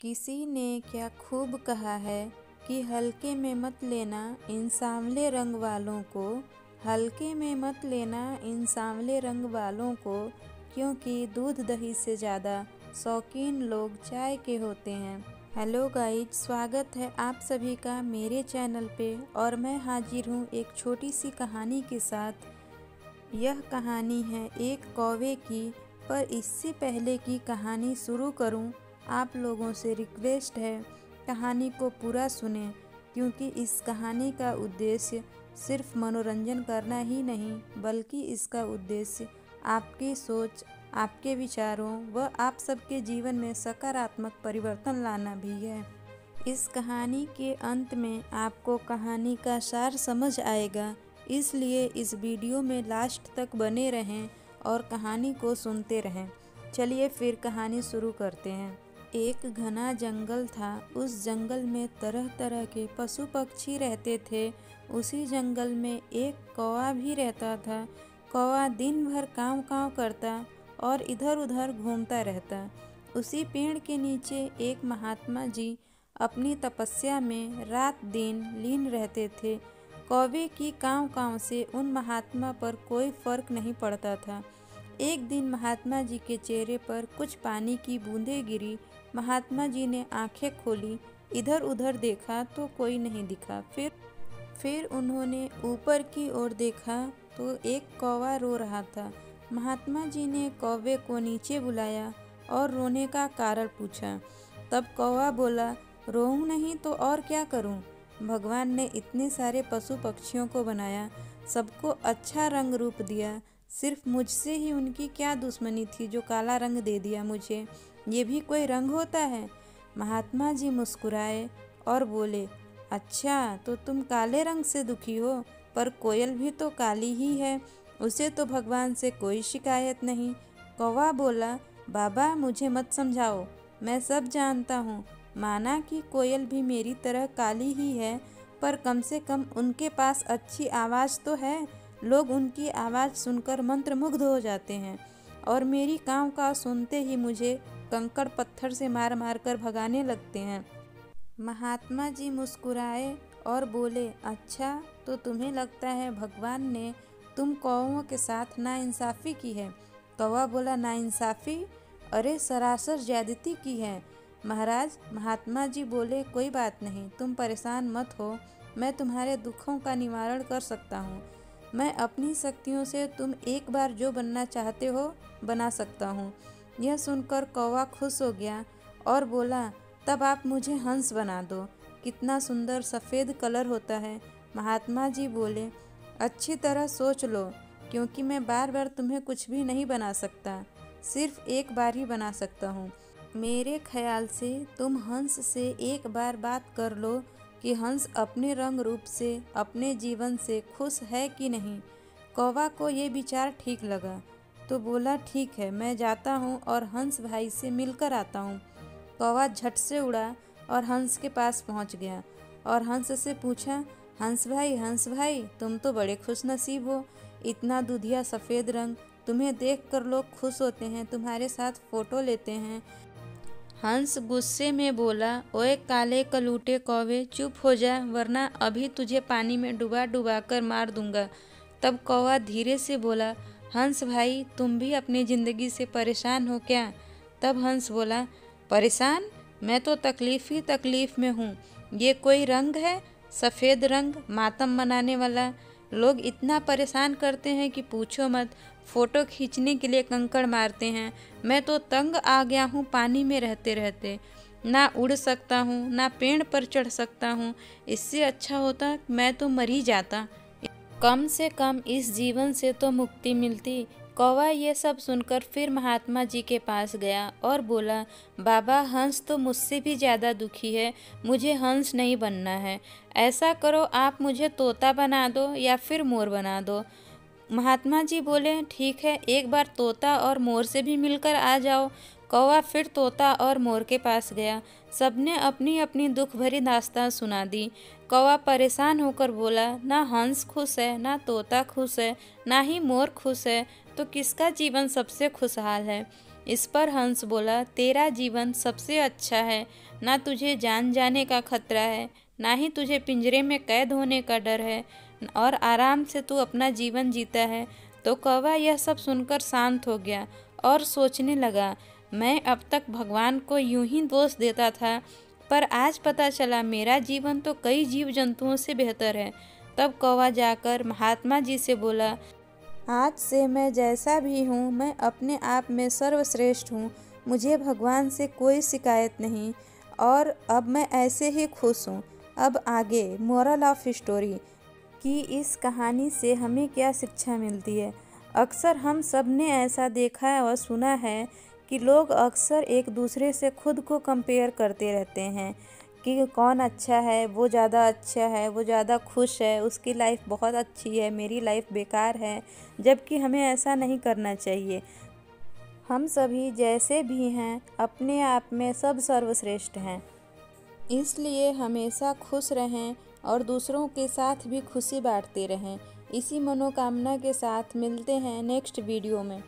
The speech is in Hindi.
किसी ने क्या खूब कहा है कि हल्के में मत लेना इन सांवले रंग वालों को, हल्के में मत लेना इन सांवले रंग वालों को, क्योंकि दूध दही से ज़्यादा शौकीन लोग चाय के होते हैं। हेलो गाइज, स्वागत है आप सभी का मेरे चैनल पे और मैं हाजिर हूँ एक छोटी सी कहानी के साथ। यह कहानी है एक कौवे की, पर इससे पहले कि कहानी शुरू करूँ, आप लोगों से रिक्वेस्ट है कहानी को पूरा सुनें, क्योंकि इस कहानी का उद्देश्य सिर्फ मनोरंजन करना ही नहीं, बल्कि इसका उद्देश्य आपकी सोच, आपके विचारों व आप सबके जीवन में सकारात्मक परिवर्तन लाना भी है। इस कहानी के अंत में आपको कहानी का सार समझ आएगा, इसलिए इस वीडियो में लास्ट तक बने रहें और कहानी को सुनते रहें। चलिए फिर कहानी शुरू करते हैं। एक घना जंगल था। उस जंगल में तरह तरह के पशु पक्षी रहते थे। उसी जंगल में एक कौवा भी रहता था। कौवा दिन भर काँव काँव करता और इधर उधर घूमता रहता। उसी पेड़ के नीचे एक महात्मा जी अपनी तपस्या में रात दिन लीन रहते थे। कौवे की काँव काँव से उन महात्मा पर कोई फर्क नहीं पड़ता था। एक दिन महात्मा जी के चेहरे पर कुछ पानी की बूंदें गिरी। महात्मा जी ने आंखें खोली, इधर उधर देखा तो कोई नहीं दिखा। फिर उन्होंने ऊपर की ओर देखा तो एक कौवा रो रहा था। महात्मा जी ने कौवे को नीचे बुलाया और रोने का कारण पूछा। तब कौवा बोला, रोऊं नहीं तो और क्या करूं? भगवान ने इतने सारे पशु पक्षियों को बनाया, सबको अच्छा रंग रूप दिया, सिर्फ मुझसे ही उनकी क्या दुश्मनी थी जो काला रंग दे दिया मुझे? ये भी कोई रंग होता है? महात्मा जी मुस्कुराए और बोले, अच्छा तो तुम काले रंग से दुखी हो, पर कोयल भी तो काली ही है, उसे तो भगवान से कोई शिकायत नहीं। कौवा बोला, बाबा मुझे मत समझाओ, मैं सब जानता हूँ। माना कि कोयल भी मेरी तरह काली ही है, पर कम से कम उनके पास अच्छी आवाज़ तो है। लोग उनकी आवाज़ सुनकर मंत्रमुग्ध हो जाते हैं और मेरी काँव काँव सुनते ही मुझे कंकड़ पत्थर से मार मार कर भगाने लगते हैं। महात्मा जी मुस्कुराए और बोले, अच्छा तो तुम्हें लगता है भगवान ने तुम कौवों के साथ नाइंसाफ़ी की है? कौवा बोला, नाइंसाफ़ी? अरे सरासर ज्यादती की है महाराज। महात्मा जी बोले, कोई बात नहीं, तुम परेशान मत हो, मैं तुम्हारे दुखों का निवारण कर सकता हूँ। मैं अपनी शक्तियों से तुम एक बार जो बनना चाहते हो बना सकता हूँ। यह सुनकर कौवा खुश हो गया और बोला, तब आप मुझे हंस बना दो, कितना सुंदर सफ़ेद कलर होता है। महात्मा जी बोले, अच्छी तरह सोच लो, क्योंकि मैं बार बार तुम्हें कुछ भी नहीं बना सकता, सिर्फ एक बार ही बना सकता हूँ। मेरे ख्याल से तुम हंस से एक बार बात कर लो कि हंस अपने रंग रूप से, अपने जीवन से खुश है कि नहीं। कौवा को ये विचार ठीक लगा तो बोला, ठीक है, मैं जाता हूँ और हंस भाई से मिलकर आता हूँ। कौवा झट से उड़ा और हंस के पास पहुँच गया और हंस से पूछा, हंस भाई, तुम तो बड़े खुश नसीब हो, इतना दूधिया सफ़ेद रंग, तुम्हें देखकर लोग खुश होते हैं, तुम्हारे साथ फ़ोटो लेते हैं। हंस गुस्से में बोला, ओए काले कलूटे कौवे, चुप हो जा, वरना अभी तुझे पानी में डुबा डुबा कर मार दूंगा। तब कौवा धीरे से बोला, हंस भाई, तुम भी अपनी ज़िंदगी से परेशान हो क्या? तब हंस बोला, परेशान? मैं तो तकलीफ़ ही तकलीफ़ में हूँ। ये कोई रंग है? सफ़ेद रंग, मातम मनाने वाला। लोग इतना परेशान करते हैं कि पूछो मत, फ़ोटो खींचने के लिए कंकड़ मारते हैं। मैं तो तंग आ गया हूँ पानी में रहते रहते, ना उड़ सकता हूँ ना पेड़ पर चढ़ सकता हूँ। इससे अच्छा होता मैं तो मर ही जाता, कम से कम इस जीवन से तो मुक्ति मिलती। कौवा ये सब सुनकर फिर महात्मा जी के पास गया और बोला, बाबा हंस तो मुझसे भी ज़्यादा दुखी है, मुझे हंस नहीं बनना है। ऐसा करो, आप मुझे तोता बना दो या फिर मोर बना दो। महात्मा जी बोले, ठीक है, एक बार तोता और मोर से भी मिलकर आ जाओ। कौवा फिर तोता और मोर के पास गया। सबने अपनी अपनी दुख भरी दास्तान सुना दी। कौवा परेशान होकर बोला, ना हंस खुश है, ना तोता खुश है, ना ही मोर खुश है, तो किसका जीवन सबसे खुशहाल है? इस पर हंस बोला, तेरा जीवन सबसे अच्छा है, ना तुझे जान जाने का खतरा है, ना ही तुझे पिंजरे में कैद होने का डर है, और आराम से तू अपना जीवन जीता है। तो कौवा यह सब सुनकर शांत हो गया और सोचने लगा, मैं अब तक भगवान को यूं ही दोष देता था, पर आज पता चला मेरा जीवन तो कई जीव जंतुओं से बेहतर है। तब कौवा जाकर महात्मा जी से बोला, आज से मैं जैसा भी हूँ, मैं अपने आप में सर्वश्रेष्ठ हूँ, मुझे भगवान से कोई शिकायत नहीं, और अब मैं ऐसे ही खुश हूँ। अब आगे मोरल ऑफ स्टोरी कि इस कहानी से हमें क्या शिक्षा मिलती है। अक्सर हम सब ने ऐसा देखा है और सुना है कि लोग अक्सर एक दूसरे से खुद को कंपेयर करते रहते हैं कि कौन अच्छा है, वो ज़्यादा अच्छा है, वो ज़्यादा खुश है, उसकी लाइफ बहुत अच्छी है, मेरी लाइफ बेकार है। जबकि हमें ऐसा नहीं करना चाहिए। हम सभी जैसे भी हैं अपने आप में सब सर्वश्रेष्ठ हैं, इसलिए हमेशा खुश रहें और दूसरों के साथ भी खुशी बांटते रहें। इसी मनोकामना के साथ मिलते हैं नेक्स्ट वीडियो में।